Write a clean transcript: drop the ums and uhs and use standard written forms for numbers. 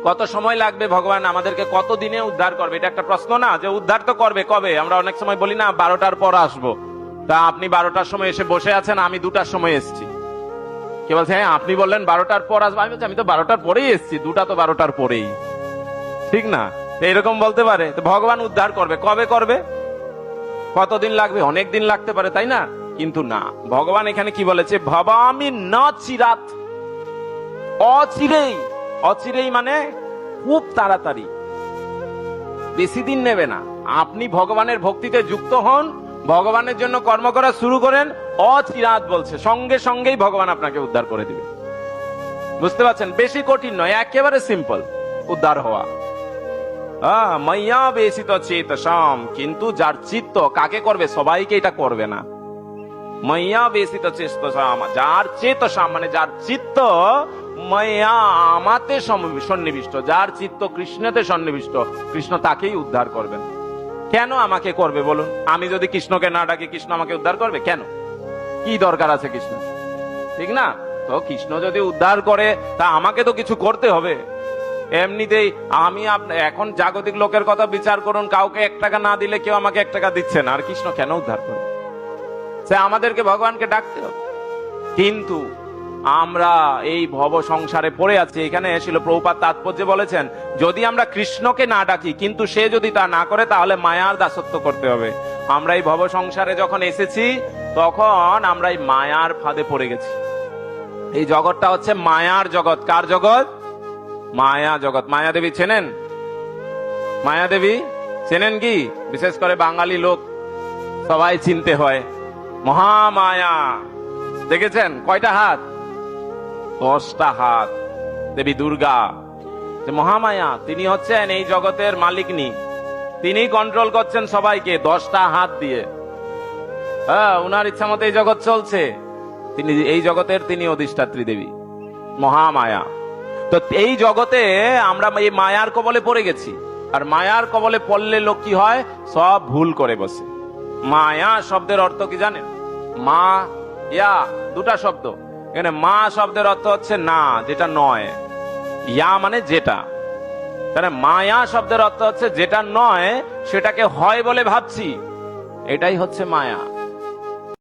কত সময় লাগবে, ভগবান আমাদেরকে কত দিনে উদ্ধার করবে? এটা একটা প্রশ্ন না, যে উদ্ধার তো করবে কবে? আমরা অনেক সময় বলি না 12টার পর আসবো। তা আপনি 12টার সময় এসে বসে আছেন, আমি 2টার সময় এসেছি। কে বলছে হ্যাঁ আপনি বললেন 12টার পর আসবো, আমি বলছি আমি তো 12টার পরেই এসেছি, 2টা তো 12টার পরেই, ঠিক না? এরকম বলতে পারে? তো ভগবান উদ্ধার করবে কবে করবে? কতদিন লাগবে? অনেক দিন লাগতে পারে, তাই না? কিন্তু না, ভগবান এখানে কি বলেছে? ভবামি না চিরাত, অচিরেই। অচিরেই মানে খুব তাড়াতাড়ি, বেশি দিন নেবে না। আপনি ভগবানের ভক্তিতে যুক্ত হন, ভগবানের জন্য কর্ম করা শুরু করেন, অচিরাত বলছে, সঙ্গে সঙ্গেই ভগবান আপনাকে উদ্ধার করে দিবে। বুঝতে পারছেন? বেশি কঠিন নয়, একেবারে সিম্পল উদ্ধার হওয়া। মাইয়া বেশি তো চেতসাম, কিন্তু যার চিত্ত, কাকে করবে? সবাইকে এটা করবে না। মাইয়া বেশি তো চেতসাম, যার চেতসাম মানে যার চিত্ত মাইয়া আমাতে সন্নিবিষ্ট, যার চিত্ত কৃষ্ণতে সন্নিবিষ্ট, কৃষ্ণ তাকেই উদ্ধার করবেন। কেন আমাকে করবে বলুন? আমি যদি কৃষ্ণকে না ডাকি, কৃষ্ণ আমাকে উদ্ধার করবে কেন? কি দরকার আছে কৃষ্ণ? ঠিক না? তো কৃষ্ণ যদি উদ্ধার করে, তা আমাকে তো কিছু করতে হবে। এমনিতেই আমি এখন জাগতিক লোকের কথা বিচার করুন, কাউকে 1 টাকা না দিলে কেউ আমাকে 1 টাকা দিচ্ছে না, আর কৃষ্ণ কেন উদ্ধার করবে? সে আমাদেরকে ভগবানকে ডাকতে হবে। কিন্তু আমরা এই ভব সংসারে পড়ে আছি। এখানে শিল প্রভুপাদ তাৎপর্য বলেছেন, যদি আমরা কৃষ্ণকে না ডাকি, কিন্তু সে যদি তা না করে, তাহলে মায়ার দাসত্ব করতে হবে। আমরা এই ভব সংসারে যখন এসেছি, তখন আমরা এই মায়ার ফাঁদে পড়ে গেছি। এই জগৎটা হচ্ছে মায়ার জগৎ। কার জগৎ? মায়া জগৎ। মায়া দেবী চেনেন? মায়া দেবী চেনেন কি? বিশেষ করে বাঙালি লোক সবাই চিনতে হয়। মহামায়া দেখেছেন? কয়টা হাত? 10টা হাত। দেবী দুর্গা যে মহামায়া, তিনি হচ্ছেন এই জগতের মালিকনি। তিনি কন্ট্রোল করছেন সবাইকে 10টা হাত দিয়ে। উনার ইচ্ছা মতো এই জগৎ চলছে। তিনি এই জগতের তিনি অধিষ্ঠাত্রী দেবী মহামায়া। তো এই জগতে আমরা এই মায়ার কবলে পড়ে গেছি। আর মায়ার কবলে পড়লে লোক কি হয়? সব ভুল করে বসে। মায়া শব্দের অর্থ কি জানেন? মা ইয়া, 2টা শব্দ। এখানে মা শব্দের অর্থ হচ্ছে না, যেটা নয়। ইয়া মানে যেটা। তাহলে মায়া শব্দের অর্থ হচ্ছে যেটা নয় সেটাকে হয় বলে ভাবছি, এটাই হচ্ছে মায়া।